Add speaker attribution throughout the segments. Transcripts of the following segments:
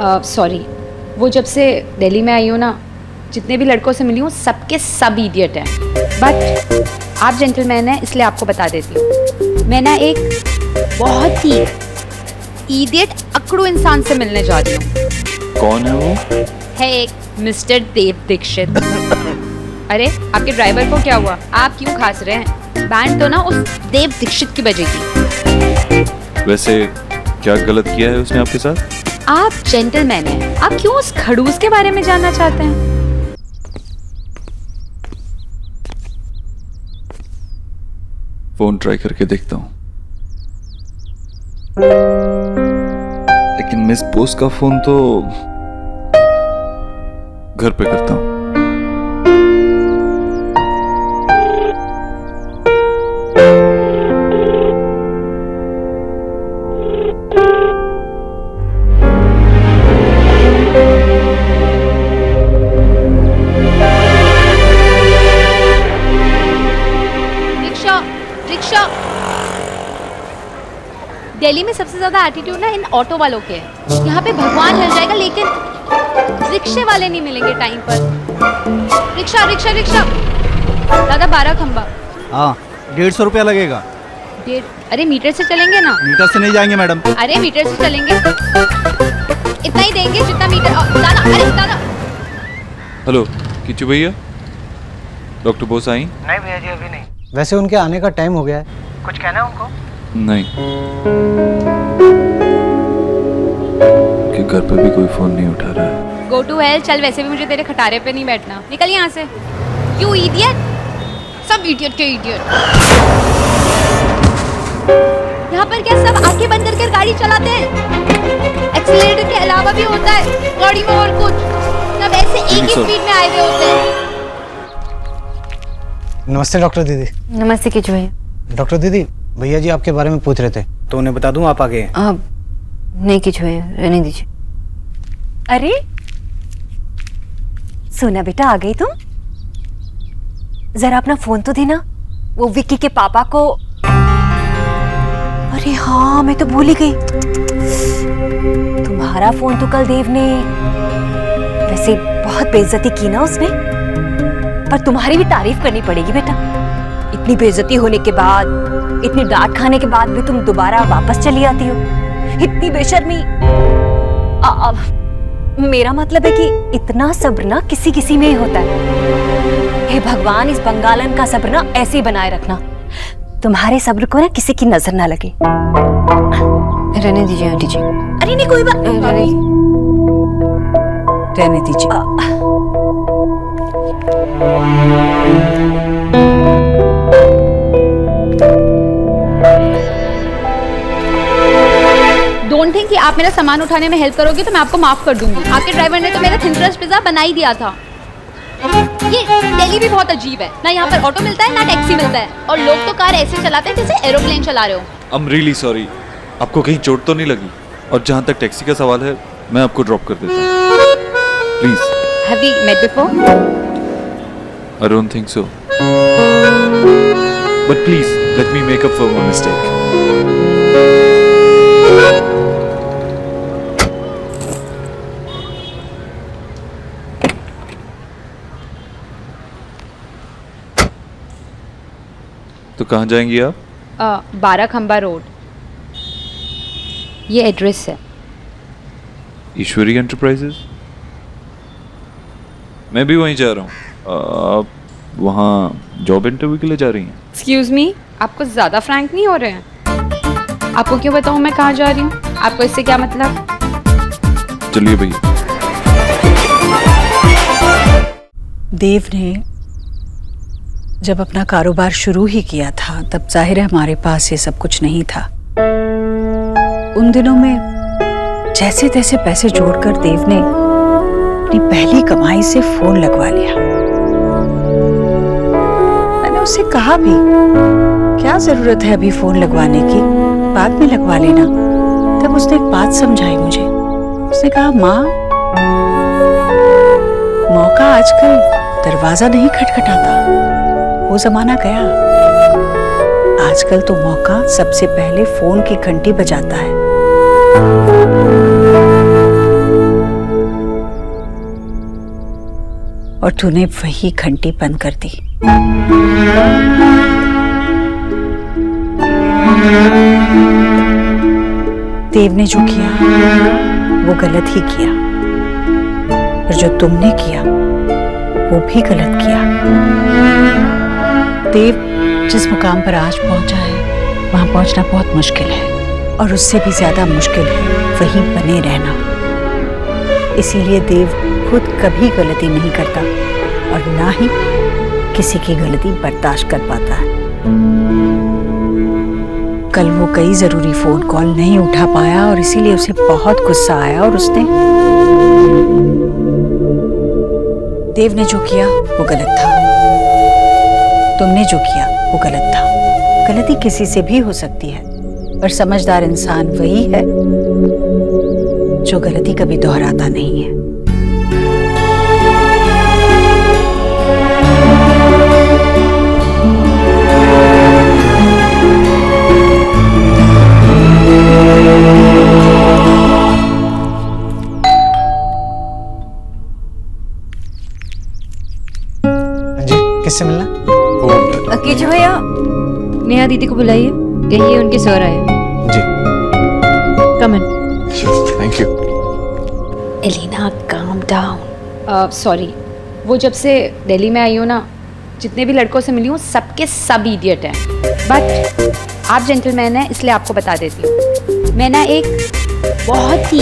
Speaker 1: Sorry, वो जब से दिल्ली में आई हूँ ना, जितने भी लड़कों से मिली हूँ सबके सब इडियट हैं। बट आप जेंटलमैन हैं इसलिए आपको बता देती हूँ, मैं ना एक बहुत ही इडियट अकड़ू इंसान से मिलने जा रही हूँ।
Speaker 2: कौन है वो?
Speaker 1: है एक मिस्टर देव दीक्षित। अरे आपके ड्राइवर को क्या हुआ? आप क्यों खास रहे हैं? बैंड तो ना उस देव दीक्षित की बजेगी।
Speaker 2: वैसे क्या गलत किया है उसने आपके साथ?
Speaker 1: आप जेंटलमैन हैं, आप क्यों उस खड़ूस के बारे में जानना चाहते हैं?
Speaker 2: फोन ट्राई करके देखता हूँ, लेकिन मिस बोस का फोन तो घर पे करता हूँ।
Speaker 1: दिल्ली में सबसे ज्यादा एटीट्यूड ना इन ऑटो वालों के है। यहाँ पे भगवान मिल जाएगा लेकिन रिक्शे वाले नहीं मिलेंगे टाइम पर। रिक्शा रिक्शा रिक्शा दादा 12 खंबा।
Speaker 3: हाँ 150 रुपया लगेगा।
Speaker 1: अरे मीटर से चलेंगे ना?
Speaker 3: मीटर से नहीं जाएंगे मैडम।
Speaker 1: अरे मीटर से चलेंगे, इतना ही देंगे जितना मीटर। दादा अरे दादा।
Speaker 2: हेलो किचू भैया, डॉक्टर बोस आई?
Speaker 4: नहीं भैया जी अभी नहीं।
Speaker 3: वैसे उनके आने का टाइम हो गया है।
Speaker 4: कुछ कहना है उनको?
Speaker 2: नहीं, कि घर पे भी कोई फोन नहीं उठा रहा है।
Speaker 1: Go to hell. चल वैसे भी मुझे तेरे खटारे पे नहीं बैठना, निकल यहाँ से। यू इडियट, सब इडियट के इडियट। यहाँ पर क्या सब आंखें बंद करके गाड़ी चलाते हैं? एक्सीलरेटर के अलावा भी होता है गाड़ी में और कुछ, सब ऐसे एक ही स्पीड में आए हुए होते हैं।
Speaker 3: नमस्ते डॉक्टर दीदी।
Speaker 1: नमस्ते किचू भैया।
Speaker 3: डॉक्टर दीदी, भैया जी आपके बारे में पूछ रहे थे तो उन्हें बता दूं आप आगे?
Speaker 5: नहीं किचू भैया, रहने दीजिए। अरे सोना बेटा, आ गई तुम? जरा अपना फोन तो देना, वो विक्की के पापा को। अरे हाँ, मैं तो भूल ही गई, तुम्हारा फोन तो कल देव ने वैसे बहुत बेइज्जती की ना उसने, पर तुम्हारी भी तारीफ करनी पड़ेगी बेटा। इतनी बेइज्जती होने के बाद, इतनी डांट खाने के बाद भी तुम दोबारा वापस चली आती हो, इतनी बेशर्मी। मेरा मतलब है कि इतना सब्र ना किसी किसी में ही होता है। हे भगवान, इस बंगालन का सब्र ना ऐसे ही बनाए रखना, तुम्हारे सब्र को ना किसी की नजर ना लगे। रहने दीजिए आंटी जी। अरे नहीं कोई बात,
Speaker 6: रहने दीजिए।
Speaker 1: डोंट थिंक कि आप मेरा सामान उठाने में हेल्प करोगे तो मैं आपको माफ कर दूंगी। आपके ड्राइवर ने तो मेरा थिन क्रस्ट पिज्जा बना ही दिया था। ये दिल्ली भी बहुत अजीब है, ना यहाँ पर ऑटो मिलता है ना टैक्सी मिलता है, और लोग तो कार ऐसे चलाते हैं जैसे एरोप्लेन चला रहे हो।
Speaker 2: आई एम रियली सॉरी, आपको कहीं चोट तो नहीं लगी? और जहाँ तक टैक्सी का सवाल है, मैं आपको ड्रॉप कर देता हूँ, please.
Speaker 1: Have we met before?
Speaker 2: I don't think so. But please, let me make up for my mistake. तो कहाँ जाएंगी आप?
Speaker 1: 12 खंबा रोड, ये एड्रेस है।
Speaker 2: ईश्वरी एंटरप्राइजेस? मैं भी वहीं जा रहा हूँ। आप वहाँ जॉब इंटरव्यू के लिए जा रही हैं?
Speaker 1: एक्सक्यूज मी, आपको ज्यादा फ्रैंक नहीं हो रहे हैं? आपको क्यों बताऊँ मैं कहाँ जा रही हूँ? आपको इससे क्या मतलब?
Speaker 2: चलिए भैया।
Speaker 6: देव ने जब अपना कारोबार शुरू ही किया था तब जाहिर है हमारे पास ये सब कुछ नहीं था। उन दिनों में जैसे तैसे पैसे जोड़कर देव ने अपनी पहली कमाई से फोन लगवा लिया। मैंने उससे कहा भी, क्या जरूरत है अभी फोन लगवाने की, बाद में लगवा लेना। तब उसने एक बात समझाई मुझे। उसने कहा, माँ, मौका आजकल दरवाजा नहीं खटखटाता, वो जमाना गया। आजकल तो मौका सबसे पहले फोन की घंटी बजाता है। और तूने वही घंटी बंद कर दी। देव ने जो किया वो गलत ही किया, और जो तुमने किया वो भी गलत किया। देव जिस मुकाम पर आज पहुंचा है वहां पहुंचना बहुत मुश्किल है, और उससे भी ज्यादा मुश्किल है वहीं बने रहना। इसीलिए देव खुद कभी गलती नहीं करता और ना ही किसी की गलती बर्दाश्त कर पाता है। कल वो कई जरूरी फोन कॉल नहीं उठा पाया और इसीलिए उसे बहुत गुस्सा आया, और उसने देव ने जो किया वो गलत था, तुमने जो किया वो गलत था। गलती किसी से भी हो सकती है, पर समझदार इंसान वही है जो गलती कभी दोहराता नहीं है।
Speaker 3: जी, किससे मिलना?
Speaker 5: कीजिए भैया,
Speaker 1: नेहा दीदी को बुलाइए, कहिए उनके सर आए।
Speaker 3: जी।
Speaker 1: Come in.
Speaker 3: Thank you.
Speaker 1: Elina calm down. Sorry, वो जब से दिल्ली में आई हो ना, जितने भी लड़कों से मिली हूँ सबके सब इडियट हैं। बट आप जेंटलमैन हैं इसलिए आपको बता देती हूँ, मैं ना एक बहुत ही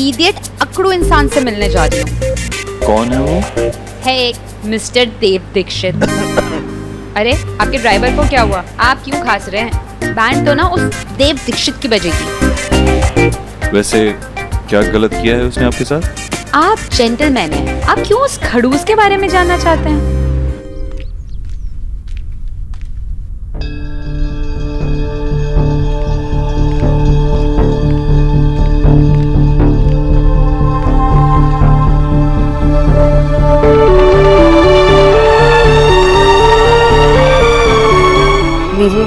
Speaker 1: इडियट अकड़ू इंसान से मिलने जा रही हूँ।
Speaker 2: कौन है वो?
Speaker 1: है एक मिस्टर देव दीक्षित। अरे आपके ड्राइवर को क्या हुआ? आप क्यों खास रहे हैं? बैंड तो ना उस देव दीक्षित की बजेगी।
Speaker 2: वैसे क्या गलत किया है उसने आपके साथ?
Speaker 1: आप जेंटलमैन हैं, आप क्यों उस खड़ूस के बारे में जानना चाहते हैं?
Speaker 5: लीजिए,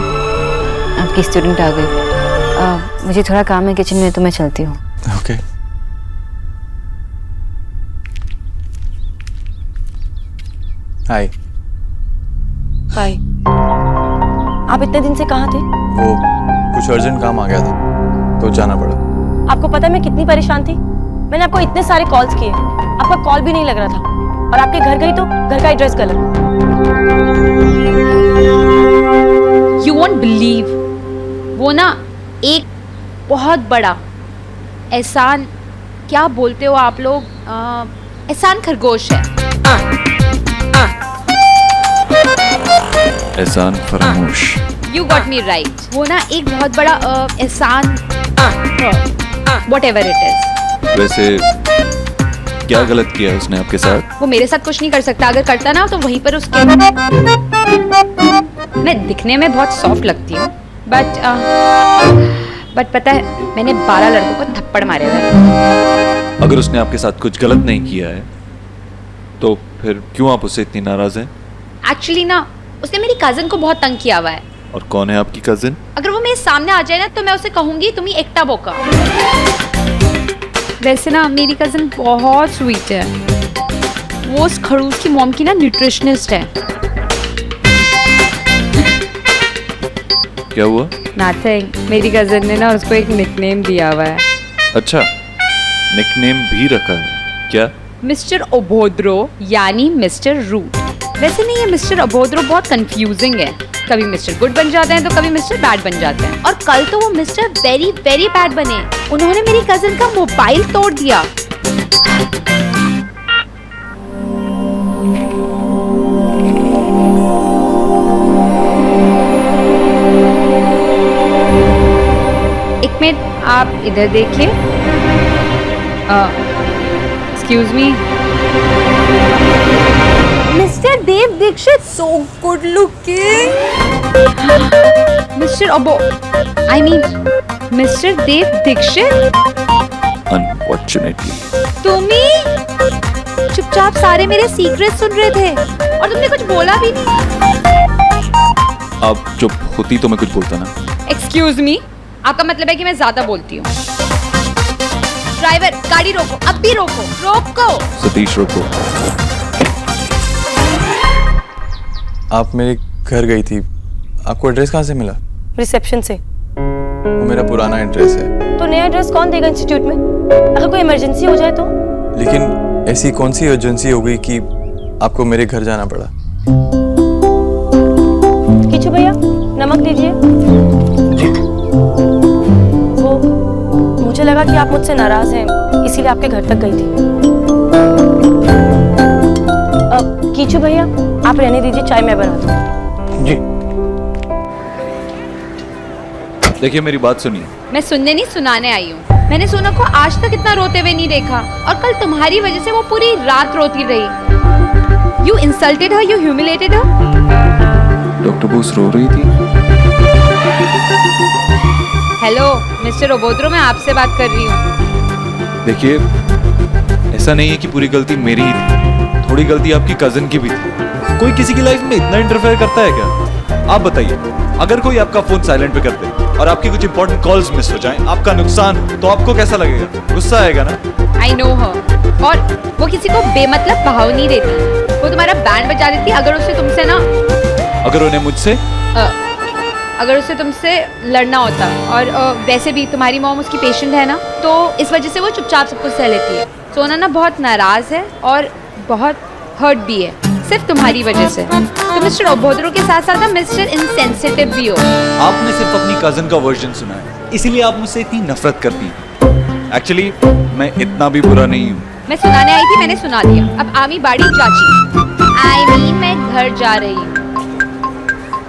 Speaker 5: आपकी स्टूडेंट आ गई। मुझे थोड़ा काम है किचन में, तो मैं चलती हूँ।
Speaker 2: ओके।
Speaker 7: हाय।
Speaker 5: हाय। आप इतने दिन से कहाँ थे?
Speaker 7: वो कुछ अर्जेंट काम आ गया था तो जाना पड़ा।
Speaker 5: आपको पता है मैं कितनी परेशान थी? मैंने आपको इतने सारे कॉल्स किए, आपका कॉल भी नहीं लग रहा था, और आपके घर गई तो घर का एड्रेस गलत।
Speaker 1: You won't believe, वो ना एक बहुत बड़ा एहसान, क्या बोलते हो आप लोग, एहसान खरगोश है।
Speaker 2: एहसान फरामोश।
Speaker 1: You got me right। वो ना एक बहुत बड़ा एहसान, whatever it is।
Speaker 2: वैसे क्या गलत किया उसने आपके साथ?
Speaker 1: वो मेरे साथ कुछ नहीं कर सकता, अगर करता ना तो वहीं पर उसके। मैं दिखने में बहुत सॉफ्ट लगती हूँ, बट पता है मैंने 12 लड़कों को थप्पड़ मारे हुए।
Speaker 2: अगर उसने आपके साथ कुछ गलत नहीं किया है तो फिर क्यों आप उससे इतनी नाराज हैं?
Speaker 1: एक्चुअली ना उसने मेरी कजन को बहुत तंग किया हुआ है।
Speaker 2: और कौन है आपकी कजिन?
Speaker 1: अगर वो मेरे सामने आ जाए ना तो मैं उसे कहूंगी तुम ही एकटा बोका। वैसे ना मेरी कजन बहुत स्वीट है, वो उस खड़ूस की मॉम की ना न्यूट्रिशनिस्ट है।
Speaker 2: क्या हुआ?
Speaker 1: नथिंग, मेरी कजन ने ना उसको एक निकनेम दिया हुआ है।
Speaker 2: अच्छा, निकनेम भी रखा है क्या?
Speaker 1: मिस्टर अभोद्रो यानी मिस्टर रूट। वैसे नहीं, ये मिस्टर अभोद्रो बहुत कंफ्यूजिंग है, कभी मिस्टर गुड बन जाते हैं तो कभी मिस्टर बैड बन जाते हैं, और कल तो वो मिस्टर वेरी वेरी बैड बने। उन्होंने मेरी कजिन का मोबाइल तोड़ दिया। एक मिनट आप इधर देखिए। Excuse me, mister Dev Dixit, so good looking. Mister mister Dev Dixit,
Speaker 2: unfortunately.
Speaker 1: तुम्ही चुपचाप सारे मेरे सीक्रेट सुन रहे थे और तुमने कुछ बोला भी नहीं।
Speaker 2: आप चुप होती तो मैं कुछ बोलता ना।
Speaker 1: एक्सक्यूज मी, आपका मतलब है कि मैं ज्यादा बोलती हूँ? ड्राइवर गाड़ी रोको, अब भी रोको, रोको।
Speaker 2: सतीश रोको।
Speaker 7: आप मेरे घर गई थी, आपको एड्रेस कहाँ से मिला?
Speaker 8: रिसेप्शन से।
Speaker 7: वो मेरा पुराना एड्रेस है।
Speaker 8: तो नया एड्रेस कौन देगा इंस्टीट्यूट में? अगर कोई इमरजेंसी हो जाए तो?
Speaker 7: लेकिन ऐसी कौन सी इमरजेंसी हो गई कि आपको मेरे घर जाना पड़ा?
Speaker 8: किचू भैया नमक दीजिए। वो मुझे लगा कि आप मुझसे नाराज हैं, इसीलिए आपके घर तक गई थी। कीचू भैया आप रहने दीजिए, चाय मैं बना दूँ।
Speaker 3: जी।
Speaker 2: देखिए मेरी बात सुनिए।
Speaker 1: मैं सुनने नहीं सुनाने आई हूँ। मैंने सोना को आज तक इतना रोते हुए नहीं देखा और कल तुम्हारी वजह से वो पूरी रात रोती रही। You insulted her, you humiliated her.
Speaker 2: Doctor Bose रो रही थी।
Speaker 1: हेलो मिस्टर ओबोद्रो, मैं आपसे बात कर रही हूँ।
Speaker 2: देखिए ऐसा नहीं है कि पूरी गलती मेरी ही थी, थोड़ी गलती आपकी कजन की भी थी। कोई किसी की लाइफ में इतना इंटरफेयर करता है क्या? आप बताइए, अगर कोई आपका फोन साइलेंट पे कर दे और आपकी कुछ इंपॉर्टेंट कॉल्स मिस हो जाएं, आपका नुकसान हो, तो आपको कैसा लगेगा? गुस्सा आएगा ना?
Speaker 1: I know her. और वो किसी को बेमतलब बहाव नहीं देती। वो तुम्हारा बैंड बजा देती अगर उसे तुमसे ना
Speaker 2: अगर उन्हें मुझसे
Speaker 1: अगर उसे तुमसे लड़ना होता। और वैसे भी तुम्हारी मॉम उसकी पेशेंट है ना, तो इस वजह से वो चुपचाप सब कुछ सह लेती है। सोना ना बहुत नाराज है और बहुत हर्ट भी है, सिर्फ तुम्हारी वजह से। तो मिस्टर ओबोद्रो के साथ साथ मिस्टर इनसेंसिटिव भी हो।
Speaker 2: आपने सिर्फ अपनी कजन का वर्जन सुना है, इसीलिए आप मुझसे इतनी नफरत करती हैं। एक्चुअली मैं इतना भी बुरा नहीं हूँ।
Speaker 1: मैं सुनाने आई थी, मैंने सुना दिया। अब आमी बाड़ी चाची मैं घर जा रही हूँ।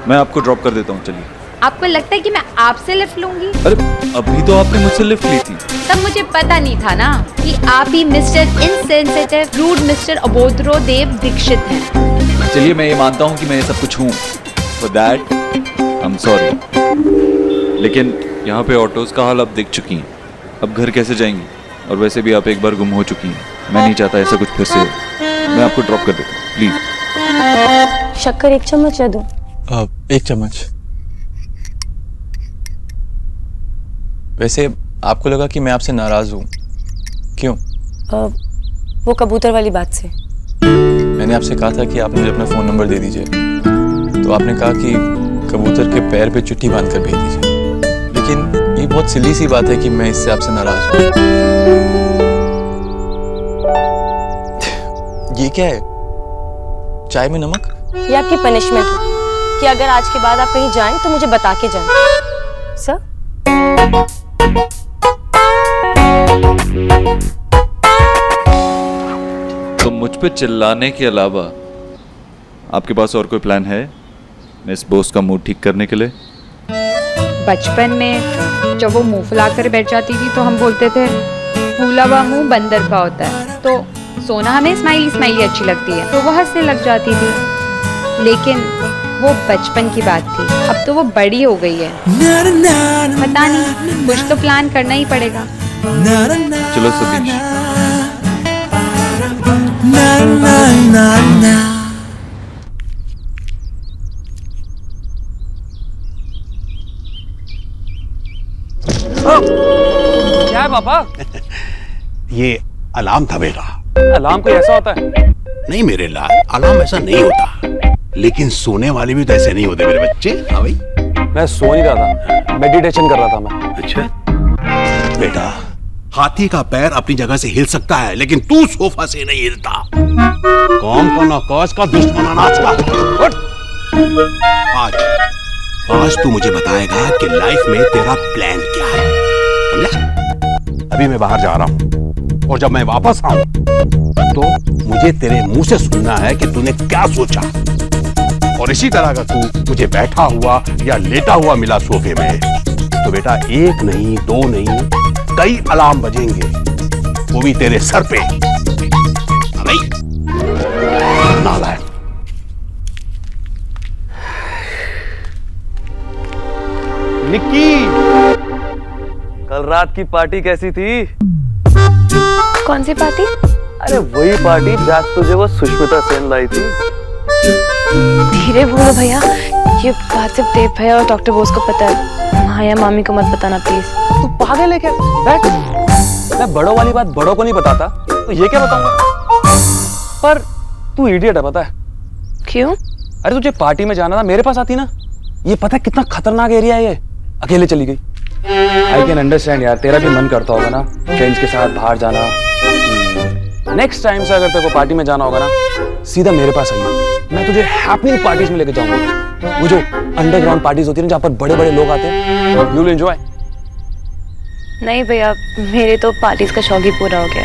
Speaker 2: मैं आपको ड्रॉप कर देता हूँ, चलिए।
Speaker 1: आपको लगता है कि मैं आपसे लिफ्ट लूंगी?
Speaker 2: अरे अभी तो आपने मुझसे लिफ्ट ली थी।
Speaker 1: तब मुझे पता नहीं था ना कि आप ही मिस्टर इनसेंसिटिव रूड मिस्टर ओबोद्रो देव दीक्षित हैं।
Speaker 2: चलिए मैं ये मानता हूँ कि मैं ये सब कुछ हूँ, for that I am sorry. लेकिन यहाँ पे ऑटोज का हाल आप देख चुकी हैं, अब घर कैसे जाएंगी? और वैसे भी आप एक बार गुम हो चुकी हैं, मैं नहीं चाहता ऐसा कुछ फिर से हो। मैं आपको ड्रॉप कर देता हूँ, प्लीज।
Speaker 8: शक्कर 1 चम्मच दे दूं?
Speaker 7: 1 चम्मच। वैसे आपको लगा कि मैं आपसे नाराज हूँ, क्यों?
Speaker 8: वो कबूतर वाली बात से।
Speaker 7: मैंने आपसे कहा था कि आप मुझे अपना फोन नंबर दे दीजिए, तो आपने कहा कि कबूतर के पैर पे चिट्ठी बांध कर भेज दीजिए। लेकिन ये बहुत सिली सी बात है कि मैं इससे आपसे नाराज हूँ। ये क्या है? चाय में नमक?
Speaker 8: ये आपकी पनिशमेंट है कि अगर आज के बाद आप कहीं जाएं तो मुझे बता के जाएं। सर?
Speaker 2: तो मुझ पे चिल्लाने के अलावा आपके पास और कोई प्लान है मिस बोस का मूड ठीक करने के लिए?
Speaker 1: बचपन में जब वो मुंह फुला कर बैठ जाती थी तो हम बोलते थे फूला हुआ मुंह बंदर का होता है। तो सोना हमें स्माइली स्माइली अच्छी लगती है तो वो हंसने लग जाती थी। लेकिन वो बचपन की बात थी, अब तो वो बड़ी हो गई है। पता नहीं, कुछ तो प्लान करना ही पड़ेगा।
Speaker 2: चलो सतीश।
Speaker 9: क्या है पापा?
Speaker 10: ये अलार्म था बेटा।
Speaker 9: अलार्म कोई ऐसा होता है?
Speaker 10: नहीं मेरे लाल, अलार्म ऐसा नहीं होता, लेकिन सोने वाले भी तो ऐसे नहीं होते मेरे बच्चे। हाँ भाई,
Speaker 9: मैं सो नहीं रहा था, मेडिटेशन कर रहा था मैं।
Speaker 10: अच्छा बेटा, हाथी का पैर अपनी जगह से हिल सकता है लेकिन तू सोफा से नहीं हिलता। कौन का नौकाज का दुश्मन अनाज का। उठ। आज तू मुझे बताएगा कि लाइफ में तेरा प्लान क्या है, समझा? अभी मैं बाहर जा रहा हूँ और जब मैं वापस आऊं तो मुझे तेरे मुंह से सुनना है कि तूने क्या सोचा। और इसी तरह अगर तू मुझे बैठा हुआ या लेटा हुआ मिला सोफे में तो बेटा एक नहीं, दो नहीं, कई अलार्म बजेंगे, वो भी तेरे सर पे। नालायक।
Speaker 9: निक्की, कल रात की पार्टी कैसी थी?
Speaker 8: कौन सी पार्टी?
Speaker 9: अरे वही पार्टी जहाँ तुझे वो सुष्मिता सेन लाई थी।
Speaker 8: धीरे बोलो भैया, ये बात सिर्फ देव भैया और डॉक्टर बोस को पता है। हाँ या मामी को मत बताना प्लीज।
Speaker 9: तू पागल है क्या? बैठ। मैं बड़ों वाली बात बड़ों को नहीं बताता तो ये क्या बताऊंगा? पर तू इडियट है, पता है?
Speaker 8: क्यों?
Speaker 9: अरे तुझे पार्टी में जाना था, मेरे पास आती ना। ये पता है कितना खतरनाक एरिया है ये, अकेले चली गई। आई कैन अंडरस्टैंड यार, तेरा भी मन करता होगा ना फ्रेंड्स के साथ बाहर जाना। नेक्स्ट टाइम से अगर तेरे को पार्टी में जाना होगा ना, सीधा मेरे पास आइए, मैं तुझे हैपनिंग पार्टीज में लेके जाऊंगा। वो जो अंडरग्राउंड पार्टीज होती है ना, जहाँ पर बड़े बड़े लोग आते हैं, यू विल एंजॉय।
Speaker 8: नहीं भैया, मेरे तो पार्टीज का शौक ही पूरा हो गया।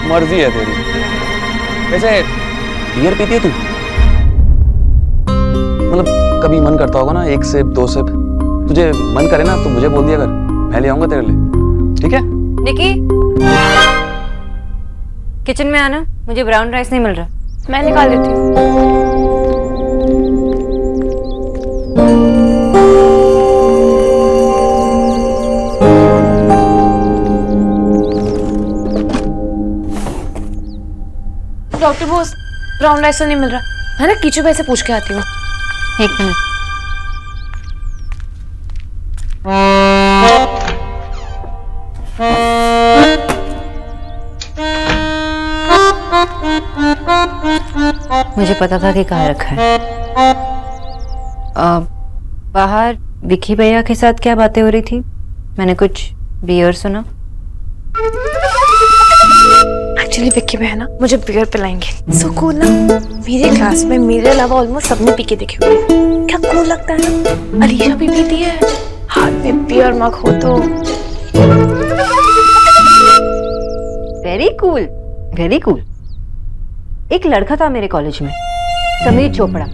Speaker 9: मर्जी है तेरी। वैसे बियर पीती है तू? मतलब कभी मन करता होगा ना, 1 सिप 2 सिप, तुझे मन करे ना तो मुझे बोल दिया कर, मैं ले आऊंगा तेरे लिए, ठीक है?
Speaker 5: निकी, किचन में आना, मुझे ब्राउन राइस नहीं मिल रहा।
Speaker 8: मैं निकाल देती हूँ। डॉक्टर बोस, ब्राउन राइस तो नहीं मिल रहा है ना, कीचू भाई से पूछ के आती हूँ।
Speaker 5: 1 मिनट। मुझे पता था कि कहाँ रखा है। बाहर विकी भैया के साथ क्या बातें हो रही थी? मैंने कुछ बियर सुना।
Speaker 8: एक्चुअली विक्की भैया ना मुझे बियर पिलाएंगे। सो कूल ना, मेरे क्लास में मेरे अलावा ऑलमोस्ट सबने पी के देखे हुए। क्या कूल लगता है ना, अलीशा भी पीती है, हाथ में बियर मग हो तो।
Speaker 5: Very cool, very cool. एक लड़का था मेरे कॉलेज में, समीर चोपड़ा,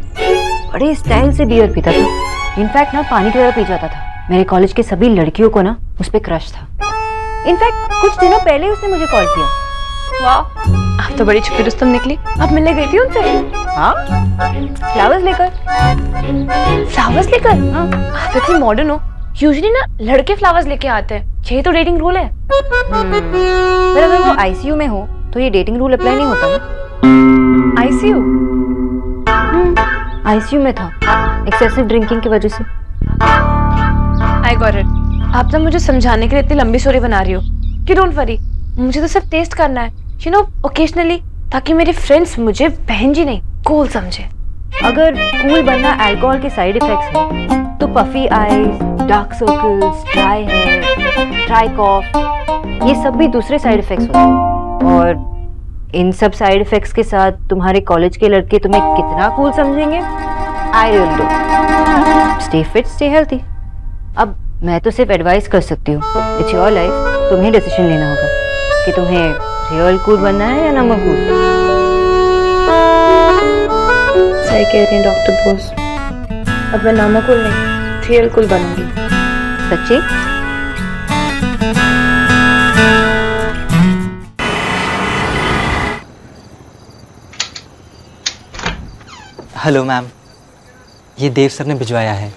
Speaker 5: बड़े स्टाइल से बियर पीता था। इनफैक्ट ना पानी की तरह पी जाता था। मेरे कॉलेज के सभी लड़कियों को ना उस पे क्रश था। इनफैक्ट कुछ दिनों पहले उसने मुझे कॉल किया।
Speaker 8: वाह, आप तो बड़ी छुपी रुस्तम निकली। आप मिलने गई थी उनसे?
Speaker 5: हाँ, फ्लावर्स लेकर।
Speaker 8: फ्लावर्स लेकर? हाँ। आप इतनी मॉडर्न हो। यूजुअली ना लड़के फ्लावर्स लेके आते हैं, यही तो डेटिंग रूल है।
Speaker 5: पर अगर वो आईसीयू में हो तो ये डेटिंग रूल अप्लाई नहीं होता ना।
Speaker 8: आईसीयू?
Speaker 5: आईसीयू में था, एक्सेसिव ड्रिंकिंग की वजह से।
Speaker 8: I got it. आप ना मुझे समझाने के लिए इतनी लंबी स्टोरी बना रही हो कि डोंट वरी, मुझे तो सिर्फ टेस्ट करना है, यू नो, ओकेजनली, ताकि मेरे फ्रेंड्स मुझे बहन जी नहीं कूल समझे।
Speaker 5: अगर कूल बनना अल्कोहल के साइड इफेक्ट्स हैं तो puffy eyes, dark circles, dry hair, dry cough, ये सब भी दूसरे साइड इफेक्ट्स होते हैं। और इन सब साइड इफेक्ट्स के साथ तुम्हारे कॉलेज के लड़के तुम्हें कितना कूल समझेंगे, I really don't. Stay fit, stay healthy. अब मैं तो सिर्फ एडवाइस कर सकती हूँ, इट्स योर लाइफ, तुम्हें डिसीजन लेना होगा कि तुम्हें रियल कूल बनना है या नमक कूल।
Speaker 8: सही कह रही हैं डॉक्टर बोस, अब मैं नमक कूल नहीं, रियल कूल बनूंगी।
Speaker 5: सच्ची?
Speaker 11: हेलो मैम, ये देव सर ने भिजवाया है।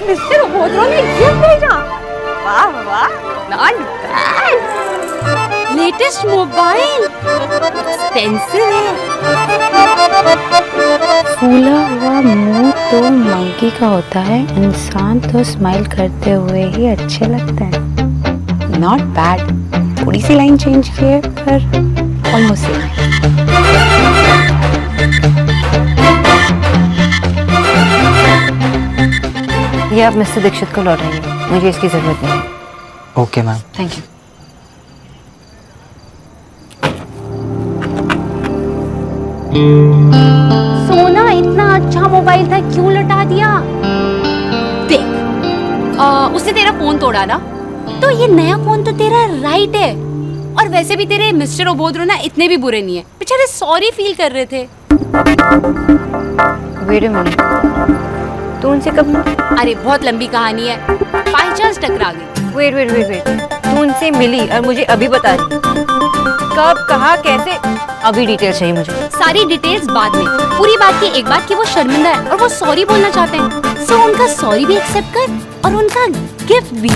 Speaker 5: मिस्टर बोधरा ने गिफ्ट भेजा। वाह वाह, not bad. Latest mobile, expensive है।
Speaker 1: फूला हुआ मुंह तो मंकी का होता है, इंसान तो स्माइल करते हुए ही अच्छे लगते हैं। नॉट बैड, थोड़ी सी लाइन चेंज की है पर ऑलमोस्ट सेम।
Speaker 5: ये आप मिस्टर दीक्षित को लौटाइए, मुझे इसकी जरूरत नहीं है।
Speaker 11: Okay ma'am.
Speaker 5: Thank you.
Speaker 1: सोना इतना अच्छा मोबाइल था, क्यों लौटा दिया?
Speaker 12: देख, उसने तेरा फोन तोड़ा ना, तो ये नया फोन तो तेरा राइट है। और वैसे भी तेरे मिस्टर ओबोद्रो ना इतने भी बुरे नहीं है, बेचारे सॉरी फील कर रहे थे।
Speaker 5: वेट अ मिनट, तू उनसे कब?
Speaker 12: अरे बहुत लंबी कहानी है, बाय चांस टकरा गई।
Speaker 5: वेट वेट वेट वेट, तू उनसे मिली और मुझे अभी बता रही? कब, कहाँ, कैसे? अभी डिटेल चाहिए मुझे।
Speaker 12: सारी डिटेल्स बाद में। पूरी बात की एक बात कि वो शर्मिंदा है और वो सॉरी बोलना चाहते हैं। सो उनका सॉरी भी एक्सेप्ट कर और उनका गिफ्ट भी।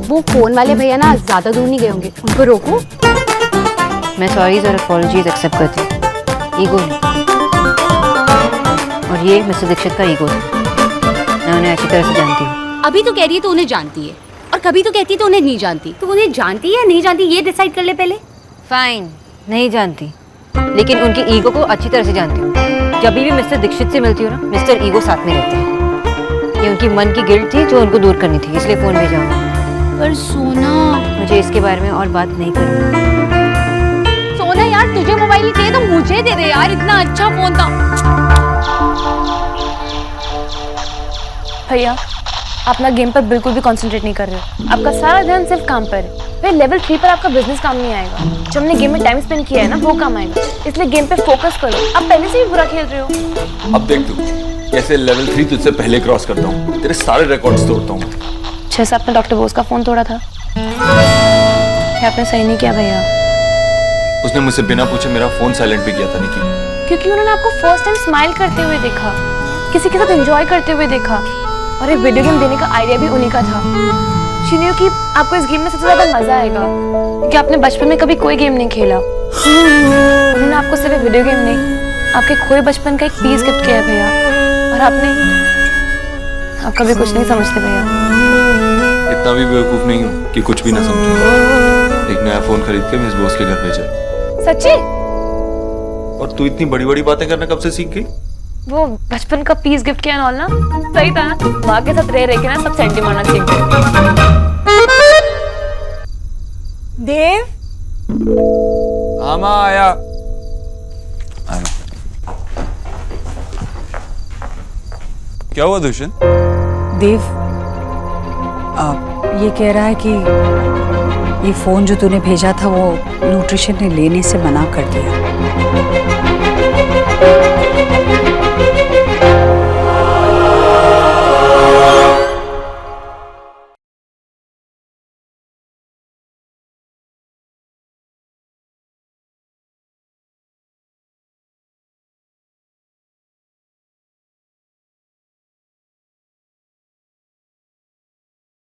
Speaker 1: वो फोन वाले भैया ना ज्यादा दूर नहीं गए होंगे, उनको रोको।
Speaker 5: मैं सॉरीज और अपॉलजीज एक्सेप्ट करती हूँ, ईगो नहीं। और ये मिस्टर दीक्षित का ईगो है, मैं उन्हें अच्छी तरह से जानती हूँ।
Speaker 12: अभी तो कह रही है तो उन्हें जानती है, और कभी तो कहती है तो उन्हें नहीं जानती। तो उन्हें जानती है या नहीं जानती, ये डिसाइड कर ले पहले।
Speaker 5: फाइन, नहीं जानती। लेकिन उनकी ईगो को अच्छी तरह से जानती हूँ। जब भी मिस्टर दीक्षित से मिलती हूँ ना, मिस्टर ईगो साथ में रहते हैं। ये उनकी मन की गिल्ट थी जो उनको दूर करनी थी, इसलिए फोन भेजा हूँ।
Speaker 12: पर सोना,
Speaker 5: मुझे इसके बारे में और बात नहीं करनी।
Speaker 12: सोना यार, तुझे मोबाइल नहीं चाहिए तो मुझे दे दे यार, इतना अच्छा फोन था।
Speaker 8: भैया आप ना गेम पर बिल्कुल भी कंसंट्रेट नहीं कर रहे हो, आपका सारा ध्यान सिर्फ काम पर है। फिर लेवल 3 पर आपका बिजनेस काम नहीं आएगा। जो हमने गेम में टाइम स्पेंड किया है ना, वो काम आएगा। इसलिए गेम पे फोकस करो। आप पहले से भी बुरा खेल रहे हो।
Speaker 2: अब देख तू कैसे लेवल 3 तुझसे पहले क्रॉस करता हूँ, तेरे सारे रिकॉर्ड्स तोड़ता हूँ।
Speaker 8: 6 आपने डॉक्टर बोस का फोन तोड़ा था, क्या आपने सही नहीं किया भैया?
Speaker 2: उसने मुझसे बिना पूछे मेरा फोन साइलेंट पे किया था निकी,
Speaker 8: क्योंकि उन्होंने आपको फर्स्ट टाइम स्माइल करते हुए देखा, किसी के साथ एंजॉय करते हुए देखा, और एक वीडियो गेम देने का आइडिया भी उन्हीं का था। शी न्यू कि आपको इस गेम में सबसे ज्यादा मजा आएगा, क्योंकि आपने बचपन में कभी कोई गेम नहीं खेला। उन्होंने आपको सिर्फ वीडियो गेम नहीं, आपके खोए बचपन का एक पीस गिफ्ट किया है भैया, और आप कभी कुछ नहीं समझते भैया।
Speaker 2: इतना भी बेवकूफ नहीं हूँ कि कुछ भी ना समझूं। एक नया फोन खरीद के मिस बॉस के घर भेजा।
Speaker 8: सच्ची?
Speaker 2: और तू इतनी बड़ी बड़ी बातें करना कब से सीख गई?
Speaker 8: वो बचपन का पीस गिफ्ट किया नॉल ना, सही था ना? माँ के साथ रह के ना सब सेंटी मारना सीख गए।
Speaker 6: देव,
Speaker 2: हाँ माँ आया। क्या हुआ दुष्यंत?
Speaker 6: देव ये कह रहा है कि ये फोन जो तूने भेजा था वो न्यूट्रिशन ने लेने से मना कर दिया।